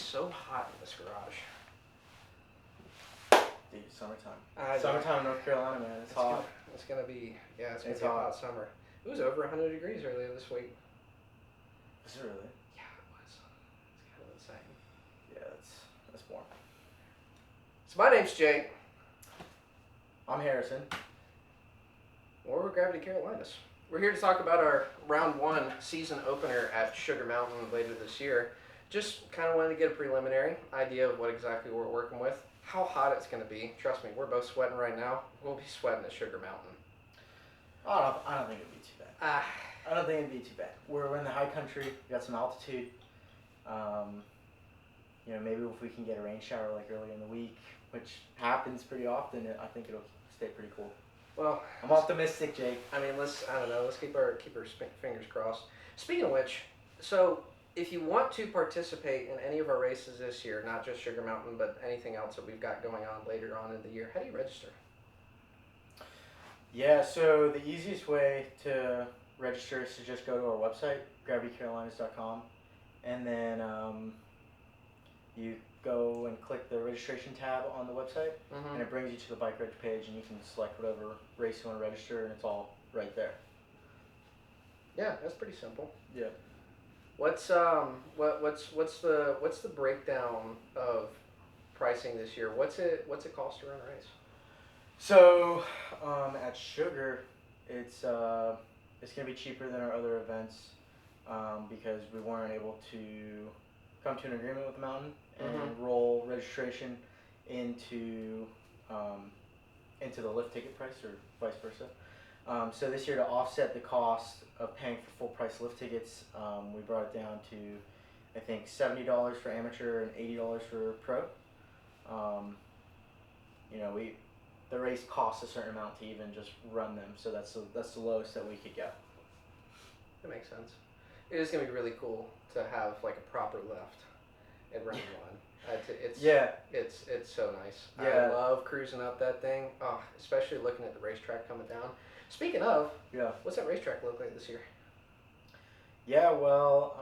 so hot in this garage. Dude, summertime. I Summertime in North Carolina, man. It's hot. It's gonna be it's gonna It's be a hot. hot summer. It was over 100 degrees earlier this week. Is it really? Yeah, it was. It's kind of insane. Yeah, that's warm. So my name's Jake. I'm Harrison. We're Gravity Carolinas. We're here to talk about our round one season opener at Sugar Mountain later this year. Just kind of wanted to get a preliminary idea of what exactly we're working with, how hot it's going to be. Trust me, we're both sweating right now. We'll be sweating at Sugar Mountain. I don't think it'd be too bad. I don't think it'd be too bad. We're in the high country. We got some altitude. Maybe if we can get a rain shower like early in the week, which happens pretty often, I think it'll stay pretty cool. Well, I'm optimistic, Jake. I mean, let's keep our fingers crossed. Speaking of which, so if you want to participate in any of our races this year, not just Sugar Mountain, but anything else that we've got going on later on in the year, how do you register? Yeah, so the easiest way to register is to just go to our website, gravitycarolinas.com, and then you go and click the registration tab on the website, and it brings you to the bike reg page, and you can select whatever race you want to register, and it's all right there. Yeah, that's pretty simple. Yeah. What's the breakdown of pricing this year? What's it cost to run a race? So at Sugar, it's gonna be cheaper than our other events because we weren't able to come to an agreement with the mountain and roll registration into the lift ticket price or vice versa. So this year, to offset the cost of paying for full price lift tickets, we brought it down to I think $70 for amateur and $80 for pro. The race costs a certain amount to even just run them, so that's the lowest that we could get. That makes sense. It is gonna be really cool to have like a proper lift at round one. It's so nice. Yeah. I love cruising up that thing. Oh, especially looking at the racetrack coming down. Speaking of, what's that racetrack look like this year? Yeah, well,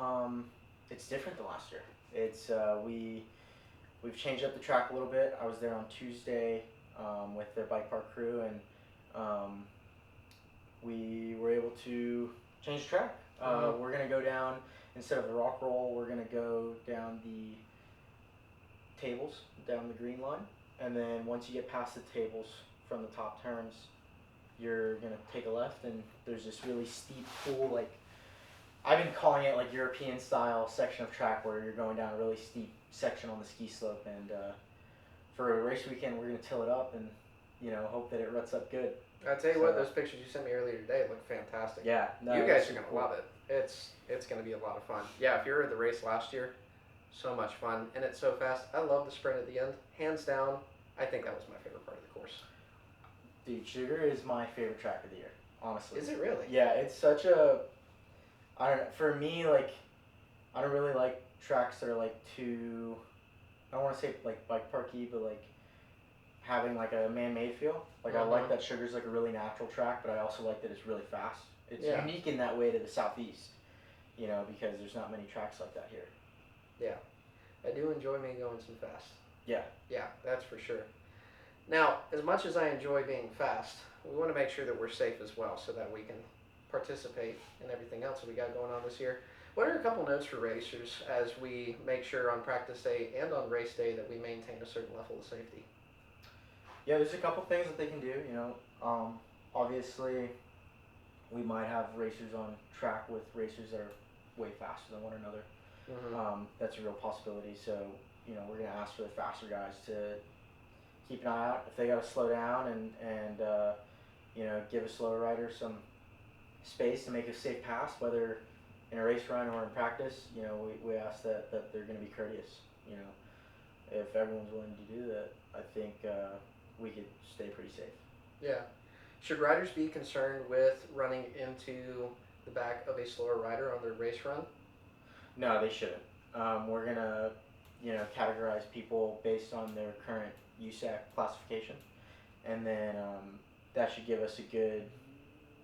it's different than last year. It's we've changed up the track a little bit. I was there on Tuesday with their bike park crew, and we were able to change the track. We're gonna go down, instead of the rock roll, we're gonna go down the tables, down the green line, and then once you get past the tables from the top turns, you're gonna take a left, and there's this really steep pool, like I've been calling it like European style section of track where you're going down a really steep section on the ski slope, and for a race weekend we're gonna till it up and hope that it ruts up good. I'll tell you what, those pictures you sent me earlier today look fantastic. Yeah, you guys are gonna love it. It's gonna be a lot of fun. Yeah, if you were at the race last year, so much fun, and it's so fast. I love the sprint at the end, hands down. I think that was my favorite part of the course. Dude, Sugar is my favorite track of the year, honestly. Is it really? Yeah, it's such a, I don't know, for me, like, I don't really like tracks that are like too, I don't want to say like bike parky, but like having like a man-made feel. Like I like that Sugar's like a really natural track, but I also like that it's really fast. It's unique in that way to the southeast, because there's not many tracks like that here. Yeah, I do enjoy me going some fast. Yeah. Yeah, that's for sure. Now, as much as I enjoy being fast, we want to make sure that we're safe as well so that we can participate in everything else that we got going on this year. What are a couple notes for racers as we make sure on practice day and on race day that we maintain a certain level of safety? Yeah, there's a couple things that they can do, obviously we might have racers on track with racers that are way faster than one another. That's a real possibility, so we're going to ask for the faster guys to keep an eye out. If they got to slow down and give a slower rider some space to make a safe pass, whether in a race run or in practice, we ask that they're going to be courteous. If everyone's willing to do that, I think we could stay pretty safe. Yeah. Should riders be concerned with running into the back of a slower rider on their race run? No, they shouldn't. We're going to categorize people based on their current USAC classification, and then that should give us a good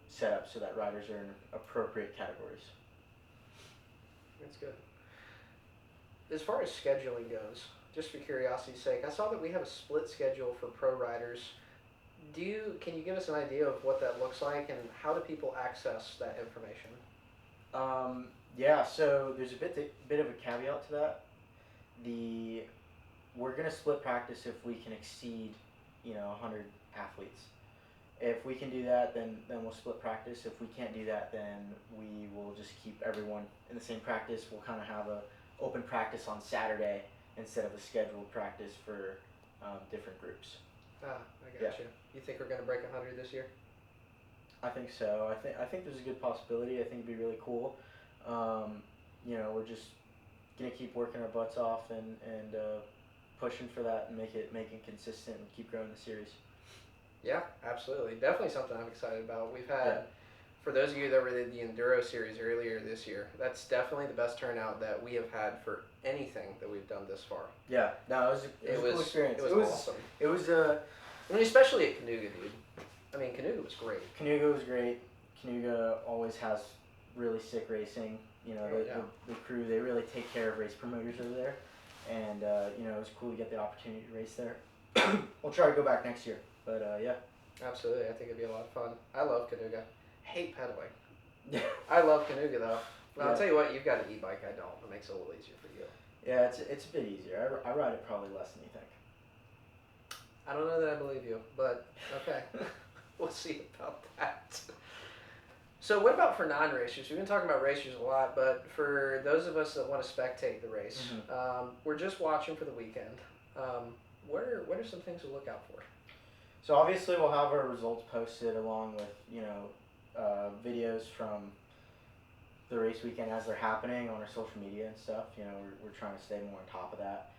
setup so that riders are in appropriate categories. That's good. as far as scheduling goes, just for curiosity's sake, I saw that we have a split schedule for pro riders. Can you give us an idea of what that looks like and how do people access that information? Yeah, so there's a bit of a caveat to that. The We're gonna split practice if we can exceed, 100 athletes. If we can do that, then we'll split practice. If we can't do that, then we will just keep everyone in the same practice. We'll kind of have a open practice on Saturday instead of a scheduled practice for different groups. Ah, I got you. You think we're going to break 100 this year? I think so. I think there's a good possibility. I think it'd be really cool. We're just gonna keep working our butts off and pushing for that and make it consistent and keep growing the series. Yeah, absolutely. Definitely something I'm excited about. We've had, for those of you that were in the Enduro series earlier this year, that's definitely the best turnout that we have had for anything that we've done this far. Yeah, no, it was a cool experience. It was awesome. It was I mean, especially at Canuga, dude. I mean, Canuga was great. Canuga was great. Canuga always has really sick racing. The crew, they really take care of race promoters over there. And, it was cool to get the opportunity to race there. We'll try to go back next year. But, yeah. Absolutely. I think it'd be a lot of fun. I love Canuga. Hate pedaling. I love Canuga, though. Well, I'll tell you what, you've got an e-bike. I don't. It makes it a little easier for you. Yeah, it's a bit easier. I ride it probably less than you think. I don't know that I believe you, but okay. We'll see about that. So what about for non-racers? We've been talking about racers a lot, but for those of us that want to spectate the race, we're just watching for the weekend. What are some things to look out for? So obviously we'll have our results posted along with videos from the race weekend as they're happening on our social media and stuff. We're trying to stay more on top of that.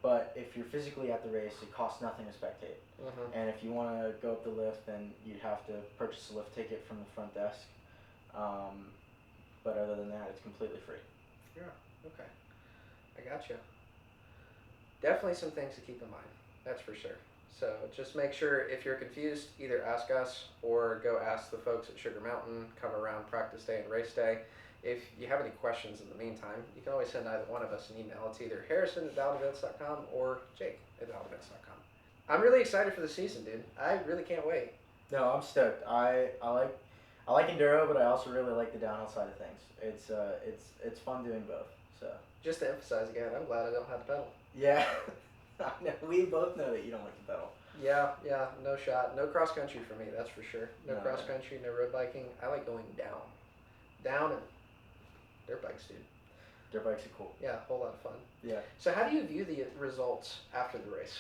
But if you're physically at the race, it costs nothing to spectate. And if you want to go up the lift, then you'd have to purchase a lift ticket from the front desk. But other than that, it's completely free. Yeah, okay. I gotcha. Definitely some things to keep in mind, that's for sure. So just make sure if you're confused, either ask us or go ask the folks at Sugar Mountain, come around practice day and race day. If you have any questions in the meantime, you can always send either one of us an email. It's either harrison@daldevents.com or jake@daldevents.com. I'm really excited for the season, dude. I really can't wait. No, I'm stoked. I like enduro, but I also really like the downhill side of things. It's fun doing both. So just to emphasize again, I'm glad I don't have to pedal. Yeah, we both know that you don't like to pedal. Yeah, no shot. No cross country for me, that's for sure. No cross country, no road biking. I like going down and dirt bikes, dude. Dirt bikes are cool. Yeah, a whole lot of fun. Yeah. So how do you view the results after the race?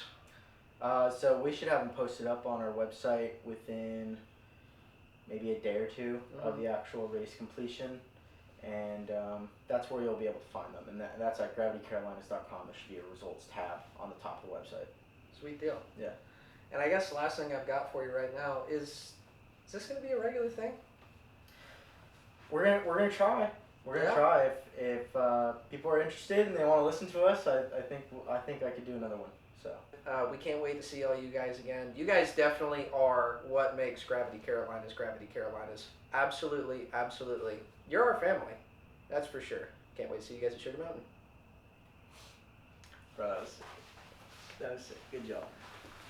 So we should have them posted up on our website within maybe a day or two of the actual race completion. And that's where you'll be able to find them. And that's at gravitycarolinas.com. There should be a results tab on the top of the website. Sweet deal. Yeah. And I guess the last thing I've got for you right now is this going to be a regular thing? We're gonna try. We're gonna try. If people are interested and they want to listen to us, I think I could do another one. So we can't wait to see all you guys again. You guys definitely are what makes Gravity Carolinas Gravity Carolinas. Absolutely, absolutely. You're our family. That's for sure. Can't wait to see you guys at Sugar Mountain. Bro, that was sick. Good job.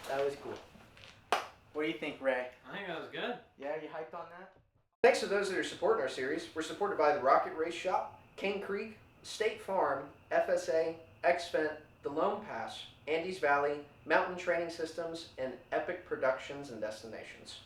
That was cool. What do you think, Ray? I think that was good. Yeah, you hyped on that? Thanks to those that are supporting our series. We're supported by the Rocket Race Shop, King Creek, State Farm, FSA, XFent, the Lone Pass, Andes Valley, Mountain Training Systems, and Epic Productions and Destinations.